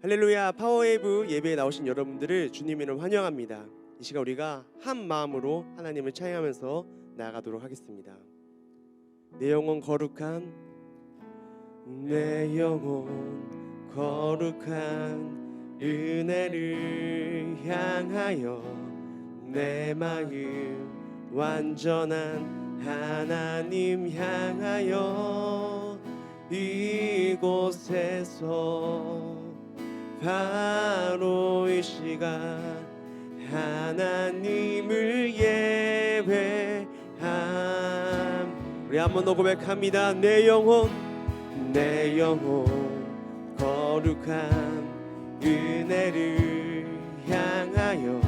할렐루야. 파워웨이브 예배에 나오신 여러분들을 주님 이름 환영합니다. 이 시간 우리가 한 마음으로 하나님을 찬양하면서 나아가도록 하겠습니다. 내 영혼 거룩한, 내 영혼 거룩한 은혜를 향하여 내 마음 완전한 하나님 향하여 이곳에서 바로 이 시간 하나님을 예배함. 우리 한 번 더 고백합니다. 내 영혼 거룩한 은혜를 향하여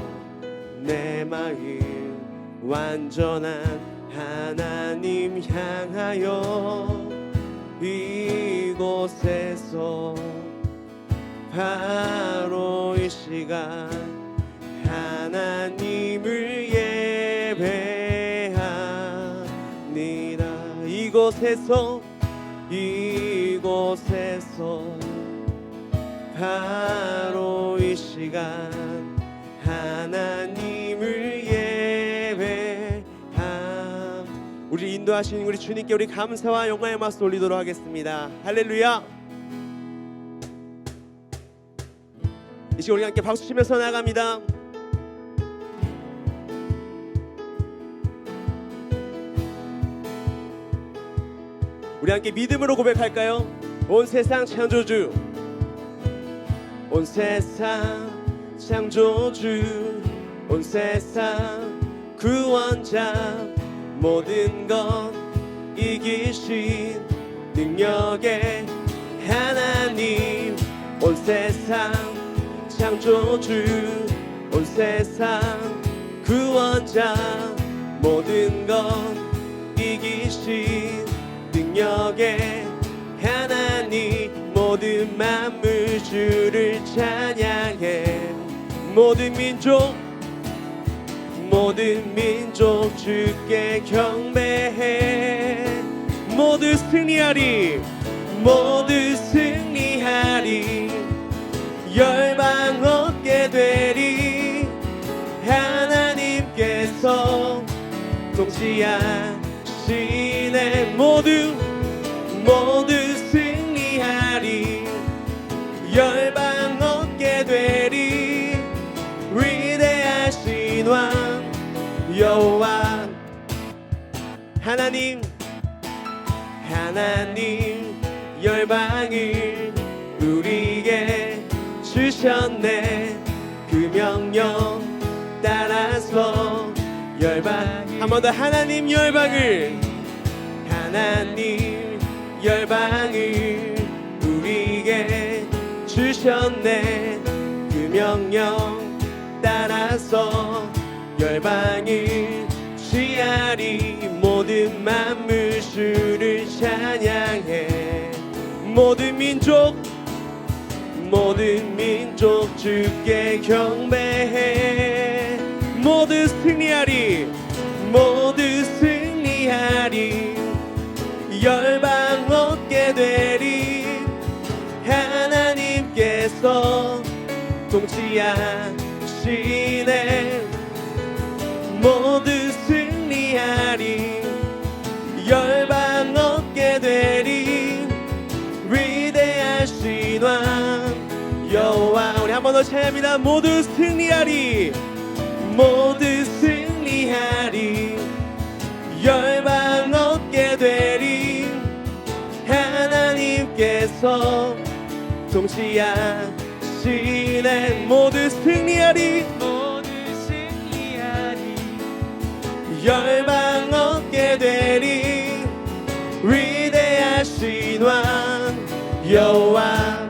내 마음 완전한 하나님 향하여 이곳에서 바로 이 시간 하나님을 예배합니다. 이곳에서 바로 이 시간 하나님을 예배함. 우리 인도하신 우리 주님께 우리 감사와 영광의 말씀 올리도록 하겠습니다. 할렐루야. 이 시간 우리 함께 박수 치면서 나갑니다. 우리 함께 믿음으로 고백할까요? 온 세상 창조주, 온 세상 창조주, 온 세상 구원자, 모든 것 이기신 능력의 하나님, 온 세상 창조주, 온 세상 구원자, 모든 것 이기신 능력의 하나님, 모든 만물 주를 찬양해. 모든 민족 주께 경배해. 모두 승리하리, 열방 얻게 되리. 하나님께서 통치하시네. 모두 승리하리, 열방 얻게 되리. 위대하신 왕 여호와 하나님 열방을 우리에게 주셨네. 그 명령 따라서 열방, 한 번 더. 하나님 열방을 우리에게 주셨네. 그 명령 따라서 열방을 취하리. 모든 만물 주를 찬양해. 모든 민족 주께 경배해. 모두 승리하리, 열방 얻게 되리. 하나님께서 통치하시네. 모두 승리하리, 열방 얻게 되리. 위대하신 왕 여호와. 우리 한 번 더 찬양합니다. 모두 승리하리, 열방 얻게 되리. 하나님께서 통치하시네. 모두 승리하리, 열방 얻게 되리. 위대하신 왕 여호와.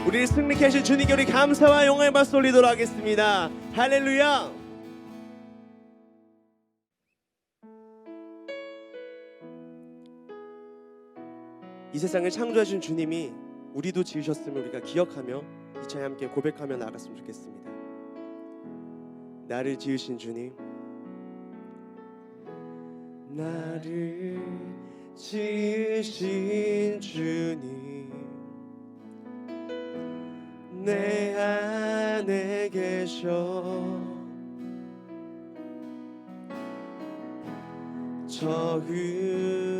우리를 승리케 하신 주님께 우리 감사와 영광의 박수 올리도록 하겠습니다. 할렐루야. 이 세상을 창조하신 주님이 우리도 지으셨음을 우리가 기억하며 이 찬양 함께 고백하며 나아갔으면 좋겠습니다. 나를 지으신 주님, 나를 지으신 주님 내 안에 계셔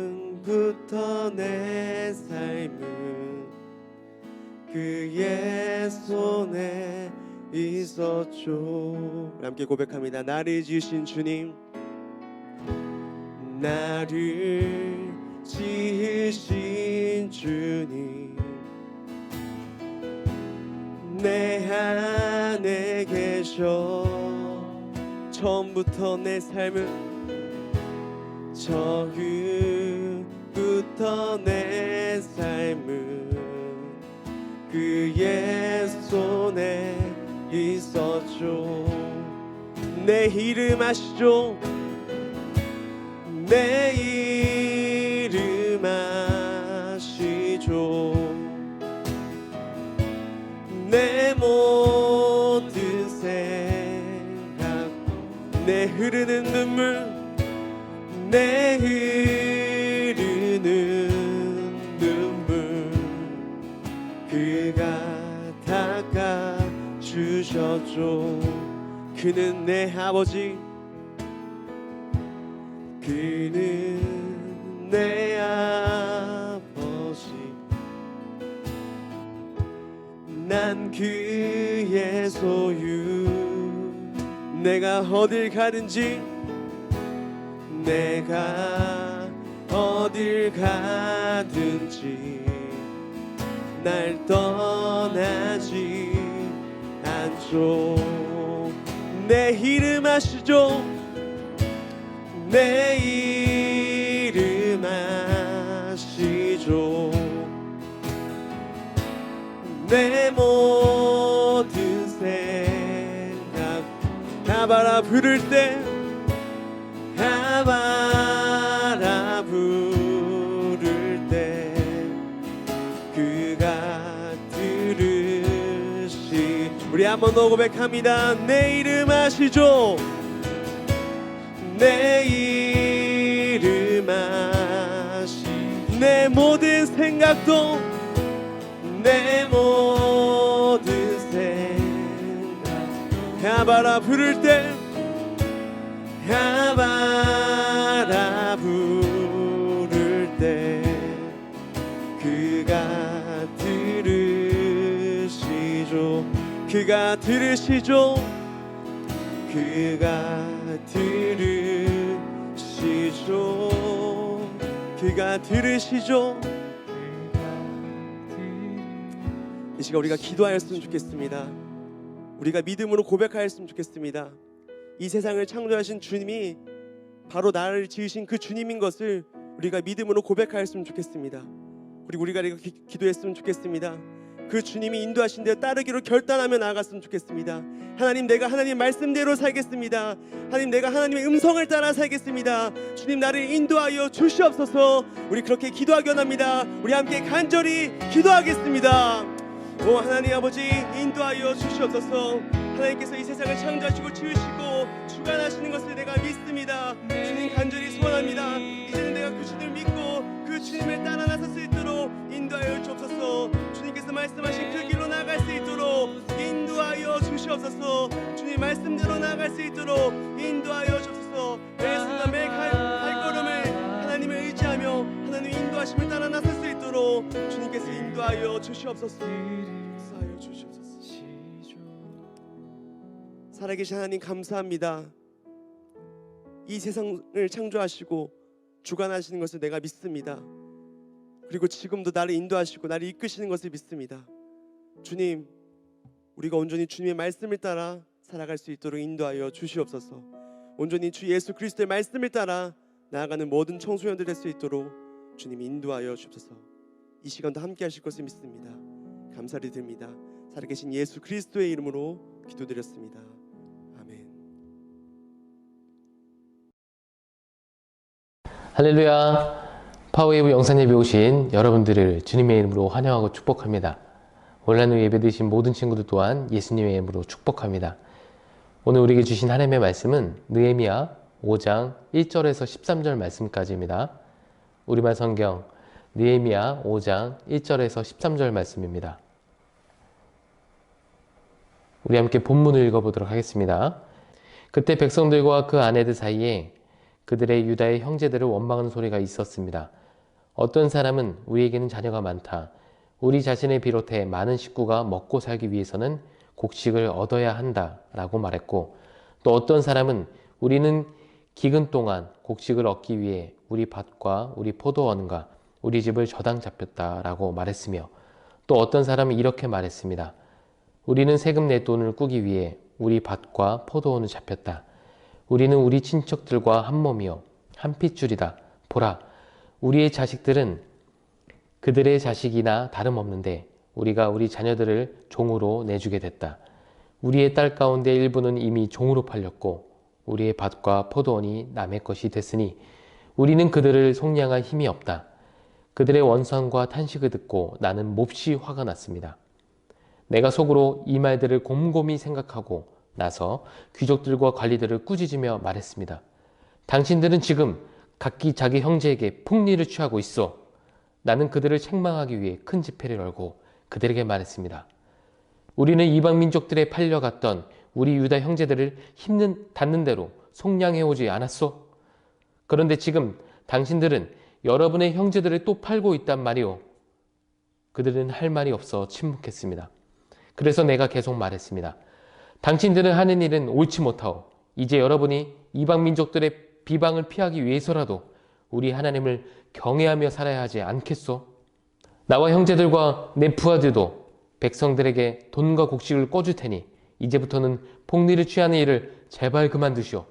처음부터 내 삶은 그의 손에 있었죠. 함께 고백합니다. 나를 지으신 주님 나를 지으신 주님 내 안에 계셔 처음부터 내 삶은 처음부터 내 삶은 그의 손에 있었죠. 내 이름 아시죠? 내 이름 아시죠? 내 모든 생각 내 흐르는 눈물 내 흐르는 눈물 그가 닦아주셨죠. 그는 내 아버지 그는 내 아버지 난 그의 소유 내가 어딜 가든지 내가 어딜 가든지 날 떠나지 않죠. 내 이름 아시죠? 내 이름 아시죠? 내 모든 생각 아바라 부를 때 아바라 부를 때 그가 들으시 우리 한 번 더 고백합니다. 내 이름 아시죠? 내 이름 아시 내 모든 생각도 내 모든 생각 아바라 부를 때 아바라 부를 때 그가 들으시죠. 그가 들으시죠. 그가 들으시죠. 그가 들으시죠. 이 시간 우리가 기도하였으면 좋겠습니다. 우리가 믿음으로 고백하였으면 좋겠습니다. 이 세상을 창조하신 주님이 바로 나를 지으신 그 주님인 것을 우리가 믿음으로 고백하였으면 좋겠습니다. 그리고 우리가 기도했으면 좋겠습니다. 그 주님이 인도하신 대로 따르기로 결단하며 나아갔으면 좋겠습니다. 하나님 내가 하나님 말씀대로 살겠습니다. 하나님 내가 하나님의 음성을 따라 살겠습니다. 주님 나를 인도하여 주시옵소서. 우리 그렇게 기도하기 원합니다. 우리 함께 간절히 기도하겠습니다. 오 하나님 아버지 인도하여 주시옵소서. 하나님께서 이 세상을 창조하시고 지으시고 주관하시는 것을 내가 믿습니다. 주님 간절히 소원합니다. 이제는 내가 그 주님을 믿고 그 주님을 따라 나설 수 있도록 인도하여 주옵소서. 주님께서 말씀하신 그 길로 나아갈 수 있도록 인도하여 주시옵소서. 주님 말씀대로 나아갈 수 있도록 인도하여 주옵소서. 매 순간 매 발걸음을 하나님을 의지하며 하나님 인도하심을 따라 나설 수 있도록 주님께서 인도하여 주시옵소서. 인도하여 주시옵소서. 살아계신 하나님 감사합니다. 이 세상을 창조하시고 주관하시는 것을 내가 믿습니다. 그리고 지금도 나를 인도하시고 나를 이끄시는 것을 믿습니다. 주님 우리가 온전히 주님의 말씀을 따라 살아갈 수 있도록 인도하여 주시옵소서. 온전히 주 예수 그리스도의 말씀을 따라 나아가는 모든 청소년들 될 수 있도록 주님 인도하여 주옵소서. 이 시간도 함께 하실 것을 믿습니다. 감사를 드립니다. 살아계신 예수 그리스도의 이름으로 기도드렸습니다. 아멘. 할렐루야. 파워웨이브 영상예배 오신 여러분들을 주님의 이름으로 환영하고 축복합니다. 온라인으로 예배드리신 모든 친구들 또한 예수님의 이름으로 축복합니다. 오늘 우리에게 주신 하나님의 말씀은 느헤미야 5장 1절에서 13절 말씀까지입니다. 우리말 성경 느헤미야 5장 1절에서 13절 말씀입니다. 우리 함께 본문을 읽어보도록 하겠습니다. 그때 백성들과 그 아내들 사이에 그들의 유다의 형제들을 원망하는 소리가 있었습니다. 어떤 사람은 우리에게는 자녀가 많다. 우리 자신을 비롯해 많은 식구가 먹고 살기 위해서는 곡식을 얻어야 한다 라고 말했고, 또 어떤 사람은 우리는 기근 동안 곡식을 얻기 위해 우리 밭과 우리 포도원과 우리 집을 저당 잡혔다 라고 말했으며, 또 어떤 사람은 이렇게 말했습니다. 우리는 세금 내 돈을 꾸기 위해 우리 밭과 포도원을 잡혔다. 우리는 우리 친척들과 한 몸이요 한 핏줄이다. 보라, 우리의 자식들은 그들의 자식이나 다름없는데 우리가 우리 자녀들을 종으로 내주게 됐다. 우리의 딸 가운데 일부는 이미 종으로 팔렸고 우리의 밭과 포도원이 남의 것이 됐으니 우리는 그들을 속량할 힘이 없다. 그들의 원성과 탄식을 듣고 나는 몹시 화가 났습니다. 내가 속으로 이 말들을 곰곰이 생각하고 나서 귀족들과 관리들을 꾸짖으며 말했습니다. 당신들은 지금 각기 자기 형제에게 폭리를 취하고 있어. 나는 그들을 책망하기 위해 큰 집회를 열고 그들에게 말했습니다. 우리는 이방 민족들에 팔려갔던 우리 유다 형제들을 닿는 대로 속량해오지 않았소? 그런데 지금 당신들은 여러분의 형제들을 또 팔고 있단 말이오. 그들은 할 말이 없어 침묵했습니다. 그래서 내가 계속 말했습니다. 당신들은 하는 일은 옳지 못하오. 이제 여러분이 이방 민족들의 비방을 피하기 위해서라도 우리 하나님을 경외하며 살아야 하지 않겠소? 나와 형제들과 내 부하들도 백성들에게 돈과 곡식을 꿔줄 테니 이제부터는 폭리를 취하는 일을 제발 그만두시오.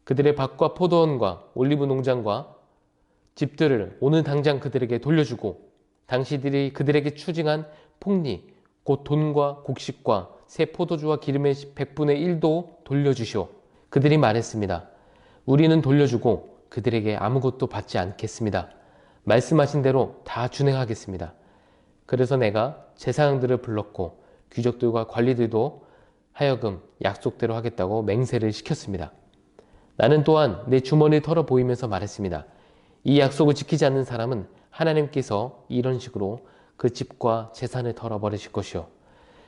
그들의 밭과 포도원과 올리브 농장과 집들을 오늘 당장 그들에게 돌려주고 당신들이 그들에게 추징한 폭리, 곧 돈과 곡식과 새 포도주와 기름의 100분의 1도 돌려주시오. 그들이 말했습니다. 우리는 돌려주고 그들에게 아무것도 받지 않겠습니다. 말씀하신 대로 다 준행하겠습니다. 그래서 내가 제사장들을 불렀고 귀족들과 관리들도 하여금 약속대로 하겠다고 맹세를 시켰습니다. 나는 또한 내 주머니를 털어 보이면서 말했습니다. 이 약속을 지키지 않는 사람은 하나님께서 이런 식으로 그 집과 재산을 털어버리실 것이요.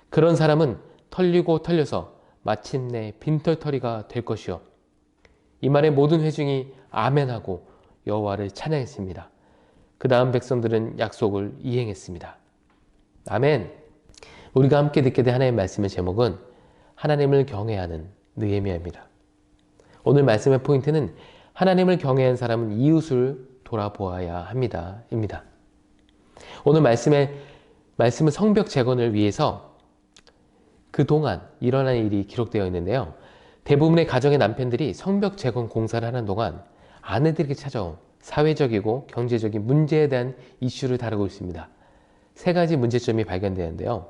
그런 사람은 털리고 털려서 마침내 빈털터리가 될 것이요. 이 말에 모든 회중이 아멘하고 여호와를 찬양했습니다. 그 다음 백성들은 약속을 이행했습니다. 아멘. 우리가 함께 듣게 된 하나님의 말씀의 제목은 하나님을 경외하는 느헤미야입니다. 오늘 말씀의 포인트는 하나님을 경외한 사람은 이웃을 돌아보아야 합니다. 입니다. 오늘 말씀은 성벽 재건을 위해서 그동안 일어난 일이 기록되어 있는데요. 대부분의 가정의 남편들이 성벽 재건 공사를 하는 동안 아내들에게 찾아온 사회적이고 경제적인 문제에 대한 이슈를 다루고 있습니다. 세 가지 문제점이 발견되는데요.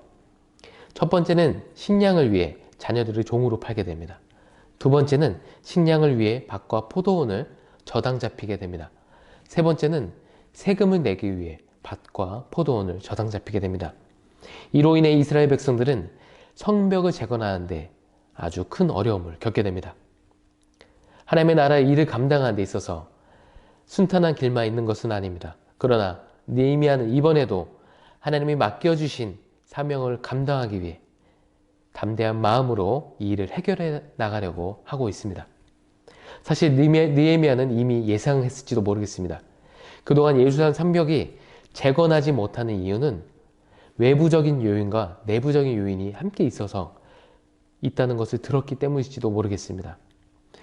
첫 번째는 식량을 위해 자녀들을 종으로 팔게 됩니다. 두 번째는 식량을 위해 밭과 포도원을 저당 잡히게 됩니다. 세 번째는 세금을 내기 위해 밭과 포도원을 저당 잡히게 됩니다. 이로 인해 이스라엘 백성들은 성벽을 재건하는데 아주 큰 어려움을 겪게 됩니다. 하나님의 나라의 일을 감당하는 데 있어서 순탄한 길만 있는 것은 아닙니다. 그러나 느헤미야는 이번에도 하나님이 맡겨주신 사명을 감당하기 위해 담대한 마음으로 이 일을 해결해 나가려고 하고 있습니다. 사실 느헤미야는 이미 예상했을지도 모르겠습니다. 그동안 예루살렘 성벽이 재건하지 못하는 이유는 외부적인 요인과 내부적인 요인이 함께 있어서 있다는 것을 들었기 때문일지도 모르겠습니다.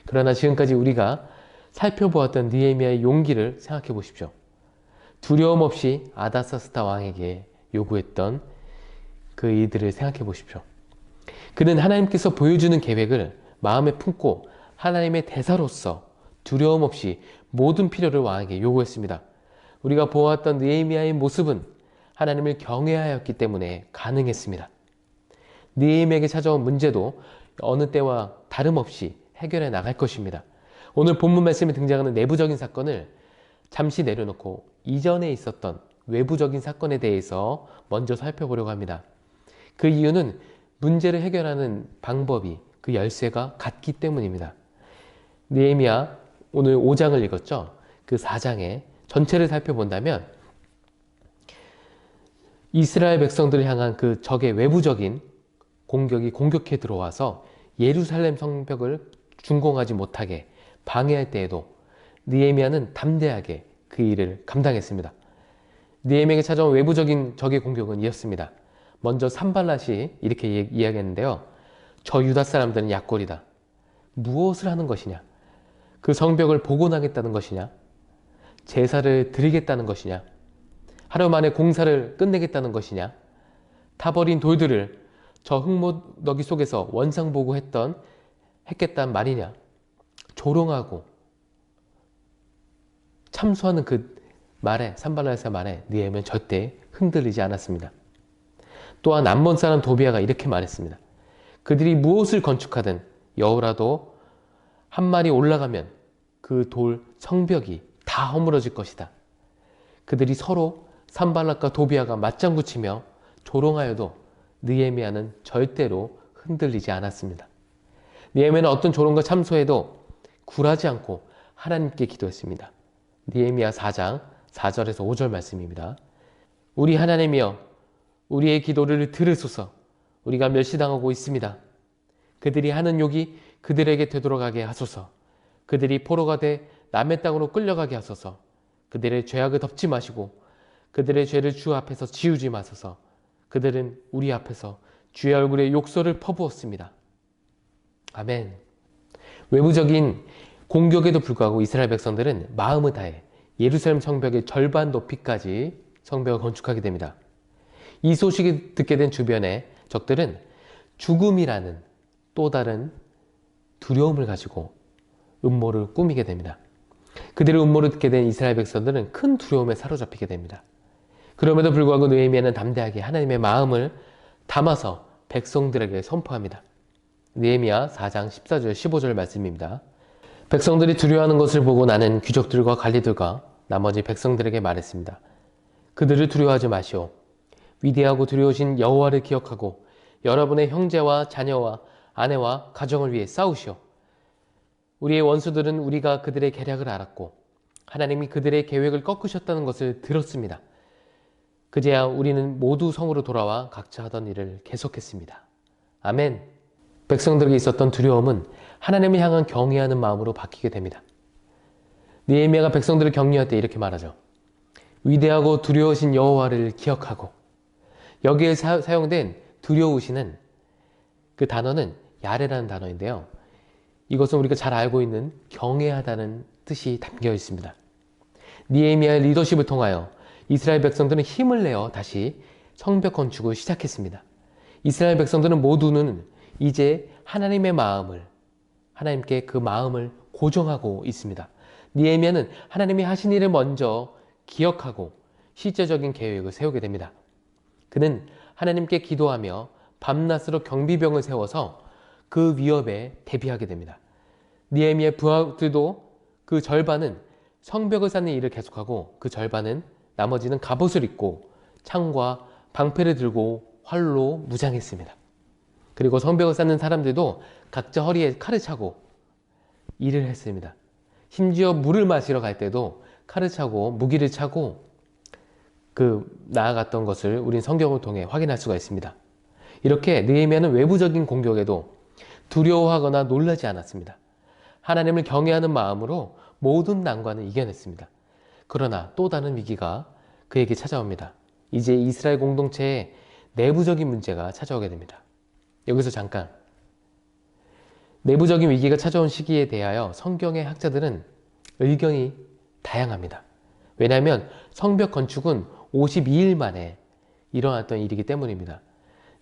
그러나 지금까지 우리가 살펴보았던 느헤미야의 용기를 생각해 보십시오. 두려움 없이 아다사스다 왕에게 요구했던 그 일들을 생각해 보십시오. 그는 하나님께서 보여주는 계획을 마음에 품고 하나님의 대사로서 두려움 없이 모든 필요를 왕에게 요구했습니다. 우리가 보았던 느헤미야의 모습은 하나님을 경외하였기 때문에 가능했습니다. 느헤미야에게 찾아온 문제도 어느 때와 다름없이 해결해 나갈 것입니다. 오늘 본문 말씀에 등장하는 내부적인 사건을 잠시 내려놓고 이전에 있었던 외부적인 사건에 대해서 먼저 살펴보려고 합니다. 그 이유는 문제를 해결하는 방법이 그 열쇠가 같기 때문입니다. 느헤미야 오늘 5장을 읽었죠. 그 4장에 전체를 살펴본다면 이스라엘 백성들을 향한 그 적의 외부적인 공격이 공격해 들어와서 예루살렘 성벽을 준공하지 못하게 방해할 때에도 느헤미야는 담대하게 그 일을 감당했습니다. 느헤미야에게 찾아온 외부적인 적의 공격은 이었습니다. 먼저 산발랏이 이렇게 이야기했는데요. 저 유다 사람들은 약골이다. 무엇을 하는 것이냐? 그 성벽을 복원하겠다는 것이냐? 제사를 드리겠다는 것이냐? 하루 만에 공사를 끝내겠다는 것이냐? 타버린 돌들을 저 흙모더기 속에서 원상보고했던 했겠단 말이냐? 조롱하고 참소하는 그 말에, 산발랏의 말에 느헤미야는 절대 흔들리지 않았습니다. 또한 암몬 사람 도비아가 이렇게 말했습니다. 그들이 무엇을 건축하든 여호라도 한 마리 올라가면 그 돌 성벽이 다 허물어질 것이다. 그들이 서로 산발랏과 도비아가 맞장구 치며 조롱하여도 느헤미야는 절대로 흔들리지 않았습니다. 느헤미야는 어떤 조롱과 참소에도 굴하지 않고 하나님께 기도했습니다. 느헤미야 4장 4절에서 5절 말씀입니다. 우리 하나님이여 우리의 기도를 들으소서. 우리가 멸시당하고 있습니다. 그들이 하는 욕이 그들에게 되돌아가게 하소서. 그들이 포로가 돼 남의 땅으로 끌려가게 하소서. 그들의 죄악을 덮지 마시고 그들의 죄를 주 앞에서 지우지 마소서. 그들은 우리 앞에서 주의 얼굴에 욕설을 퍼부었습니다. 아멘. 외부적인 공격에도 불구하고 이스라엘 백성들은 마음을 다해 예루살렘 성벽의 절반 높이까지 성벽을 건축하게 됩니다. 이 소식을 듣게 된 주변의 적들은 죽음이라는 또 다른 두려움을 가지고 음모를 꾸미게 됩니다. 그들의 음모를 듣게 된 이스라엘 백성들은 큰 두려움에 사로잡히게 됩니다. 그럼에도 불구하고 느헤미야는 담대하게 하나님의 마음을 담아서 백성들에게 선포합니다. 느헤미야 4장 14절 15절 말씀입니다. 백성들이 두려워하는 것을 보고 나는 귀족들과 관리들과 나머지 백성들에게 말했습니다. 그들을 두려워하지 마시오. 위대하고 두려우신 여호와를 기억하고 여러분의 형제와 자녀와 아내와 가정을 위해 싸우시오. 우리의 원수들은 우리가 그들의 계략을 알았고 하나님이 그들의 계획을 꺾으셨다는 것을 들었습니다. 그제야 우리는 모두 성으로 돌아와 각자 하던 일을 계속했습니다. 아멘. 백성들에게 있었던 두려움은 하나님을 향한 경외하는 마음으로 바뀌게 됩니다. 느헤미야가 백성들을 격려할 때 이렇게 말하죠. 위대하고 두려우신 여호와를 기억하고. 여기에 사용된 두려우시는 그 단어는 야레라는 단어인데요. 이것은 우리가 잘 알고 있는 경외하다는 뜻이 담겨 있습니다. 느헤미야의 리더십을 통하여 이스라엘 백성들은 힘을 내어 다시 성벽 건축을 시작했습니다. 이스라엘 백성들은 모두는 이제 하나님의 마음을, 하나님께 그 마음을 고정하고 있습니다. 느헤미야는 하나님이 하신 일을 먼저 기억하고 실제적인 계획을 세우게 됩니다. 그는 하나님께 기도하며 밤낮으로 경비병을 세워서 그 위협에 대비하게 됩니다. 느헤미야의 부하들도 그 절반은 성벽을 쌓는 일을 계속하고 그 절반은 나머지는 갑옷을 입고 창과 방패를 들고 활로 무장했습니다. 그리고 성벽을 쌓는 사람들도 각자 허리에 칼을 차고 일을 했습니다. 심지어 물을 마시러 갈 때도 칼을 차고 무기를 차고 나아갔던 것을 우린 성경을 통해 확인할 수가 있습니다. 이렇게 느헤미야는 외부적인 공격에도 두려워하거나 놀라지 않았습니다. 하나님을 경외하는 마음으로 모든 난관을 이겨냈습니다. 그러나 또 다른 위기가 그에게 찾아옵니다. 이제 이스라엘 공동체에 내부적인 문제가 찾아오게 됩니다. 여기서 잠깐 내부적인 위기가 찾아온 시기에 대하여 성경의 학자들은 의견이 다양합니다. 왜냐하면 성벽 건축은 52일 만에 일어났던 일이기 때문입니다.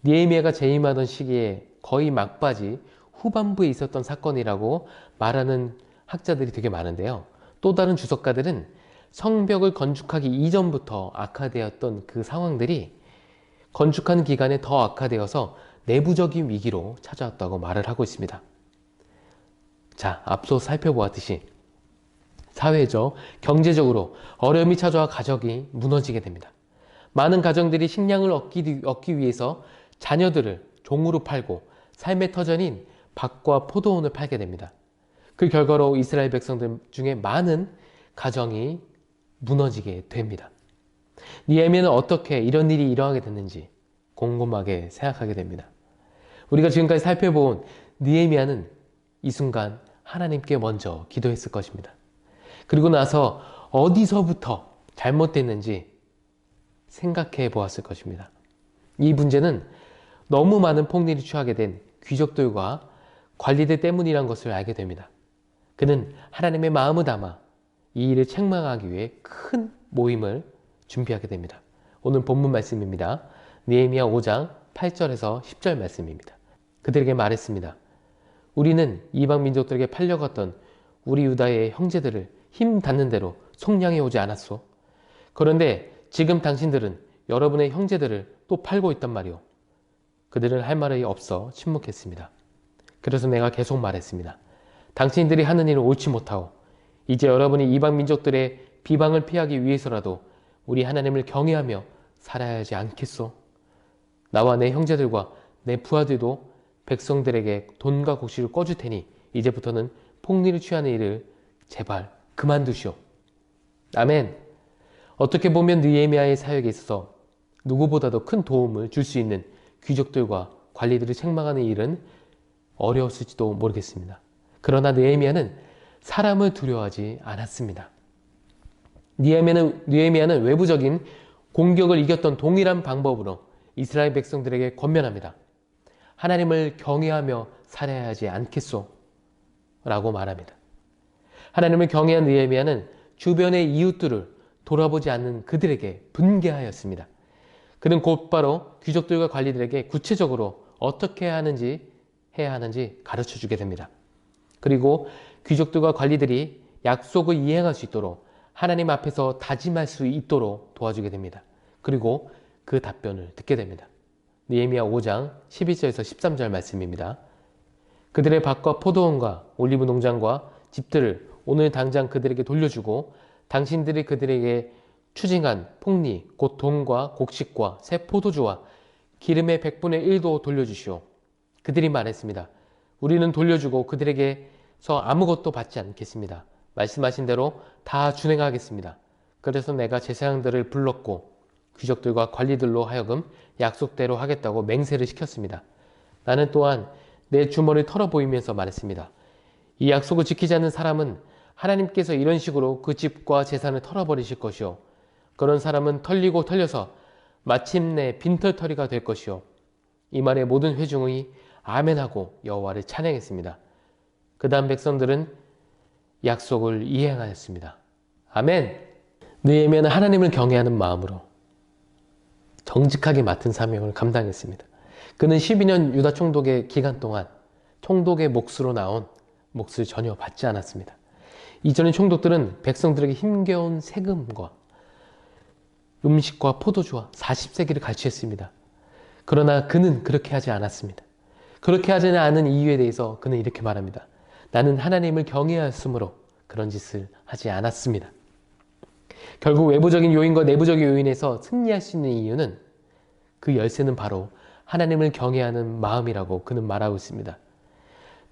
느헤미야가 재임하던 시기에 거의 막바지 후반부에 있었던 사건이라고 말하는 학자들이 되게 많은데요. 또 다른 주석가들은 성벽을 건축하기 이전부터 악화되었던 그 상황들이 건축하는 기간에 더 악화되어서 내부적인 위기로 찾아왔다고 말을 하고 있습니다. 자, 앞서 살펴보았듯이 사회적, 경제적으로 어려움이 찾아와 가정이 무너지게 됩니다. 많은 가정들이 식량을 얻기 위해서 자녀들을 종으로 팔고 삶의 터전인 밭과 포도원을 팔게 됩니다. 그 결과로 이스라엘 백성들 중에 많은 가정이 무너지게 됩니다. 느헤미야는 어떻게 이런 일이 일어나게 됐는지 곰곰하게 생각하게 됩니다. 우리가 지금까지 살펴본 느헤미야는 이 순간 하나님께 먼저 기도했을 것입니다. 그리고 나서 어디서부터 잘못됐는지 생각해 보았을 것입니다. 이 문제는 너무 많은 폭리를 취하게 된 귀족들과 관리들 때문이란 것을 알게 됩니다. 그는 하나님의 마음을 담아 이 일을 책망하기 위해 큰 모임을 준비하게 됩니다. 오늘 본문 말씀입니다. 느헤미야 5장 8절에서 10절 말씀입니다. 그들에게 말했습니다. 우리는 이방 민족들에게 팔려갔던 우리 유다의 형제들을 힘 닿는 대로 속량해 오지 않았소. 그런데 지금 당신들은 여러분의 형제들을 또 팔고 있단 말이오. 그들은 할 말이 없어 침묵했습니다. 그래서 내가 계속 말했습니다. 당신들이 하는 일은 옳지 못하오. 이제 여러분이 이방 민족들의 비방을 피하기 위해서라도 우리 하나님을 경외하며 살아야 하지 않겠소? 나와 내 형제들과 내 부하들도 백성들에게 돈과 곡식을 꿔줄 테니 이제부터는 폭리를 취하는 일을 제발 그만두시오. 아멘. 어떻게 보면 느헤미야의 사역에 있어서 누구보다도 큰 도움을 줄 수 있는 귀족들과 관리들을 책망하는 일은 어려웠을지도 모르겠습니다. 그러나 느헤미야는 사람을 두려워하지 않았습니다. 느헤미야는 외부적인 공격을 이겼던 동일한 방법으로 이스라엘 백성들에게 권면합니다. 하나님을 경외하며 살아야 하지 않겠소? 라고 말합니다. 하나님을 경외한 느헤미야는 주변의 이웃들을 돌아보지 않는 그들에게 분개하였습니다. 그는 곧바로 귀족들과 관리들에게 구체적으로 어떻게 해야 하는지 가르쳐 주게 됩니다. 그리고 귀족들과 관리들이 약속을 이행할 수 있도록 하나님 앞에서 다짐할 수 있도록 도와주게 됩니다. 그리고 그 답변을 듣게 됩니다. 느헤미야 5장 11절에서 13절 말씀입니다. 그들의 밭과 포도원과 올리브 농장과 집들을 오늘 당장 그들에게 돌려주고 당신들이 그들에게 추징한 폭리, 곧 돈과 곡식과 새 포도주와 기름의 100분의 1도 돌려주시오. 그들이 말했습니다. 우리는 돌려주고 그들에게서 아무것도 받지 않겠습니다. 말씀하신 대로 다 준행하겠습니다. 그래서 내가 제사장들을 불렀고 귀족들과 관리들로 하여금 약속대로 하겠다고 맹세를 시켰습니다. 나는 또한 내 주머니를 털어보이면서 말했습니다. 이 약속을 지키지 않는 사람은 하나님께서 이런 식으로 그 집과 재산을 털어버리실 것이요. 그런 사람은 털리고 털려서 마침내 빈털터리가 될 것이요. 이 말에 모든 회중이 아멘하고 여호와를 찬양했습니다. 그 다음 백성들은 약속을 이행하였습니다. 아멘! 느헤미야는 하나님을 경외하는 마음으로 정직하게 맡은 사명을 감당했습니다. 그는 12년 유다 총독의 기간 동안 총독의 몫으로 나온 몫을 전혀 받지 않았습니다. 이전의 총독들은 백성들에게 힘겨운 세금과 음식과 포도주와 40세기를 갈취했습니다. 그러나 그는 그렇게 하지 않았습니다. 그렇게 하지 않은 이유에 대해서 그는 이렇게 말합니다. 나는 하나님을 경외하였으므로 그런 짓을 하지 않았습니다. 결국 외부적인 요인과 내부적인 요인에서 승리할 수 있는 이유는 그 열쇠는 바로 하나님을 경외하는 마음이라고 그는 말하고 있습니다.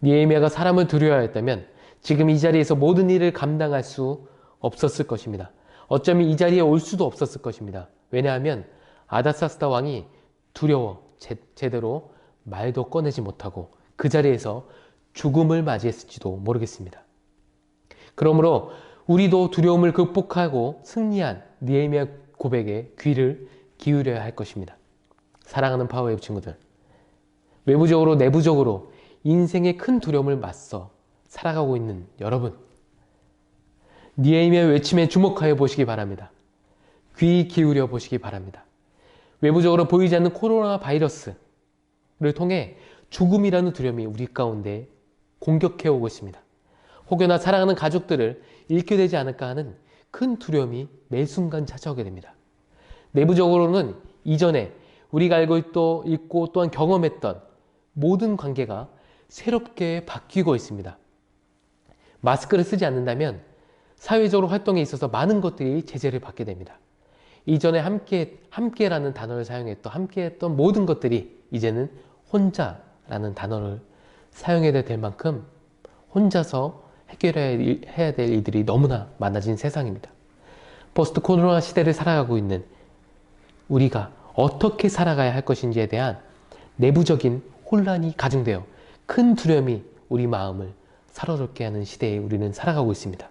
느헤미야가 사람을 두려워하였다면 지금 이 자리에서 모든 일을 감당할 수 없었을 것입니다. 어쩌면 이 자리에 올 수도 없었을 것입니다. 왜냐하면 아다사스다 왕이 두려워 제대로 말도 꺼내지 못하고 그 자리에서 죽음을 맞이했을지도 모르겠습니다. 그러므로 우리도 두려움을 극복하고 승리한 느헤미야 고백에 귀를 기울여야 할 것입니다. 사랑하는 파워웨이브 친구들, 외부적으로 내부적으로 인생의 큰 두려움을 맞서 살아가고 있는 여러분, 느헤미야 외침에 주목하여 보시기 바랍니다. 귀 기울여 보시기 바랍니다. 외부적으로 보이지 않는 코로나 바이러스를 통해 죽음이라는 두려움이 우리 가운데 공격해 오고 있습니다. 혹여나 사랑하는 가족들을 잃게 되지 않을까 하는 큰 두려움이 매 순간 찾아오게 됩니다. 내부적으로는 이전에 우리가 알고 있고 또한 경험했던 모든 관계가 새롭게 바뀌고 있습니다. 마스크를 쓰지 않는다면 사회적으로 활동에 있어서 많은 것들이 제재를 받게 됩니다. 이전에 함께라는 단어를 사용했던 함께했던 모든 것들이 이제는 혼자라는 단어를 사용해야 될 만큼 혼자서 해결해야 될 일들이 너무나 많아진 세상입니다. 포스트 코로나 시대를 살아가고 있는 우리가 어떻게 살아가야 할 것인지에 대한 내부적인 혼란이 가중되어 큰 두려움이 우리 마음을 사로잡게 하는 시대에 우리는 살아가고 있습니다.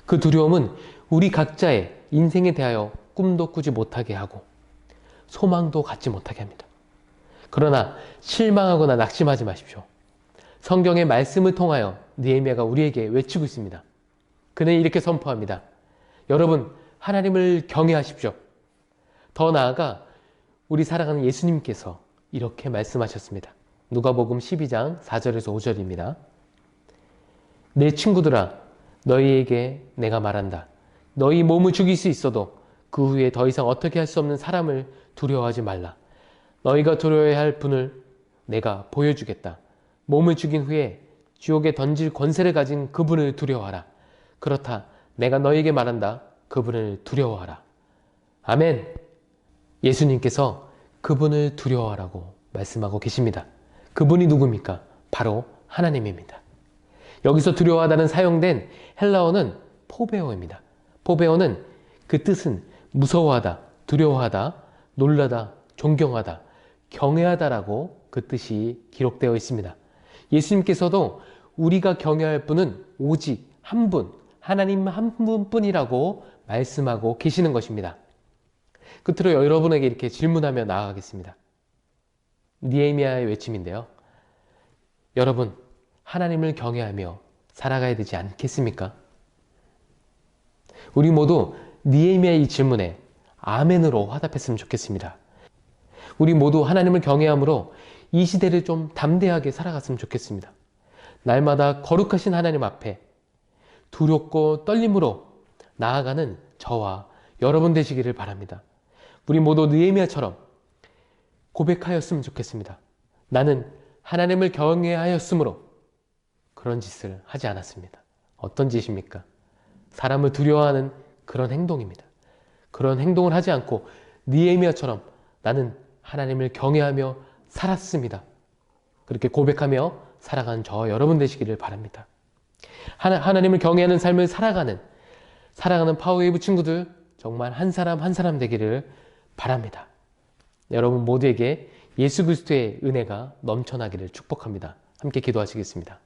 그 두려움은 우리 각자의 인생에 대하여 꿈도 꾸지 못하게 하고 소망도 갖지 못하게 합니다. 그러나 실망하거나 낙심하지 마십시오. 성경의 말씀을 통하여 느헤미야가 우리에게 외치고 있습니다. 그는 이렇게 선포합니다. 여러분, 하나님을 경외하십시오. 더 나아가 우리 사랑하는 예수님께서 이렇게 말씀하셨습니다. 누가복음 12장 4절에서 5절입니다. 내 친구들아, 너희에게 내가 말한다. 너희 몸을 죽일 수 있어도 그 후에 더 이상 어떻게 할 수 없는 사람을 두려워하지 말라. 너희가 두려워해야 할 분을 내가 보여주겠다. 몸을 죽인 후에 지옥에 던질 권세를 가진 그분을 두려워하라. 그렇다. 내가 너희에게 말한다. 그분을 두려워하라. 아멘. 예수님께서 그분을 두려워하라고 말씀하고 계십니다. 그분이 누굽니까? 바로 하나님입니다. 여기서 두려워하다는 사용된 헬라어는 포베오입니다. 포베오는 그 뜻은 무서워하다, 두려워하다, 놀라다, 존경하다, 경외하다라고 그 뜻이 기록되어 있습니다. 예수님께서도 우리가 경외할 분은 오직 한 분, 하나님 한 분뿐이라고 말씀하고 계시는 것입니다. 끝으로 여러분에게 이렇게 질문하며 나아가겠습니다. 느헤미야의 외침인데요. 여러분, 하나님을 경외하며 살아가야 되지 않겠습니까? 우리 모두 느헤미야의 이 질문에 아멘으로 화답했으면 좋겠습니다. 우리 모두 하나님을 경외함으로 이 시대를 좀 담대하게 살아갔으면 좋겠습니다. 날마다 거룩하신 하나님 앞에 두렵고 떨림으로 나아가는 저와 여러분 되시기를 바랍니다. 우리 모두 느헤미야처럼 고백하였으면 좋겠습니다. 나는 하나님을 경외하였으므로 그런 짓을 하지 않았습니다. 어떤 짓입니까? 사람을 두려워하는 그런 행동입니다. 그런 행동을 하지 않고 느헤미야처럼 나는 하나님을 경외하며 살았습니다. 그렇게 고백하며 살아가는 저와 여러분 되시기를 바랍니다. 하나님을 경외하는 삶을 살아가는 파워웨이브 친구들 정말 한 사람 한 사람 되기를 바랍니다. 여러분 모두에게 예수 그리스도의 은혜가 넘쳐나기를 축복합니다. 함께 기도하시겠습니다.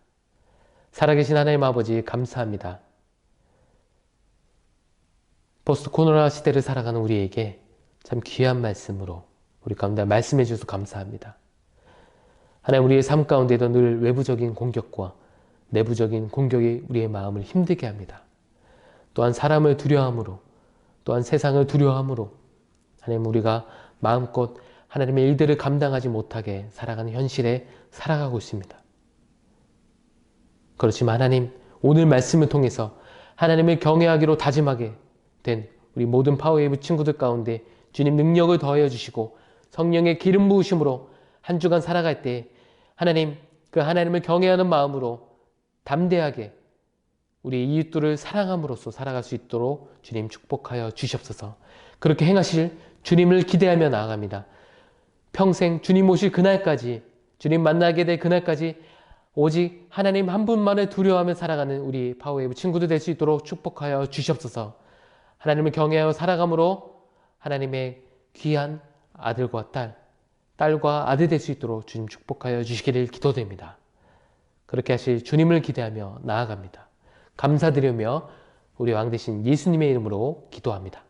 살아계신 하나님 아버지 감사합니다. 포스트 코로나 시대를 살아가는 우리에게 참 귀한 말씀으로 우리 가운데 말씀해 주셔서 감사합니다. 하나님 우리의 삶 가운데도 늘 외부적인 공격과 내부적인 공격이 우리의 마음을 힘들게 합니다. 또한 사람을 두려워함으로 또한 세상을 두려워함으로 하나님 우리가 마음껏 하나님의 일들을 감당하지 못하게 살아가는 현실에 살아가고 있습니다. 그렇지만 하나님 오늘 말씀을 통해서 하나님을 경외하기로 다짐하게 된 우리 모든 파워웨이브 친구들 가운데 주님 능력을 더하여 주시고 성령의 기름 부으심으로 한 주간 살아갈 때 하나님 그 하나님을 경외하는 마음으로 담대하게 우리 이웃들을 사랑함으로써 살아갈 수 있도록 주님 축복하여 주시옵소서. 그렇게 행하실 주님을 기대하며 나아갑니다. 평생 주님 오실 그날까지 주님 만나게 될 그날까지 오직 하나님 한 분만을 두려워하며 살아가는 우리 파워웨이브 친구들 될 수 있도록 축복하여 주시옵소서. 하나님을 경외하여 살아감으로 하나님의 귀한 아들과 딸과 아들 될 수 있도록 주님 축복하여 주시기를 기도드립니다. 그렇게 하실 주님을 기대하며 나아갑니다. 감사드리며 우리 왕 되신 예수님의 이름으로 기도합니다.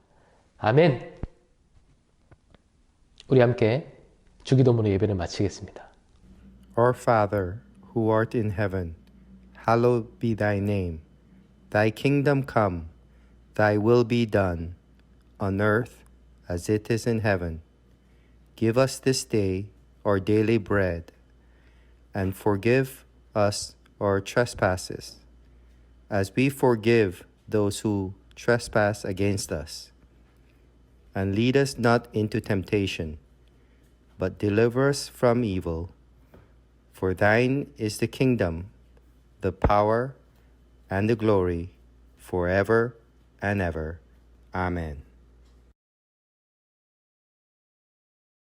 아멘. 우리 함께 주기도문으로 예배를 마치겠습니다. Our Father, who art in heaven, hallowed be thy name. Thy kingdom come, thy will be done, on earth as it is in heaven. Give us this day our daily bread, and forgive us our trespasses, as we forgive those who trespass against us. And lead us not into temptation, but deliver us from evil. For thine is the kingdom, the power, and the glory, forever and ever. Amen.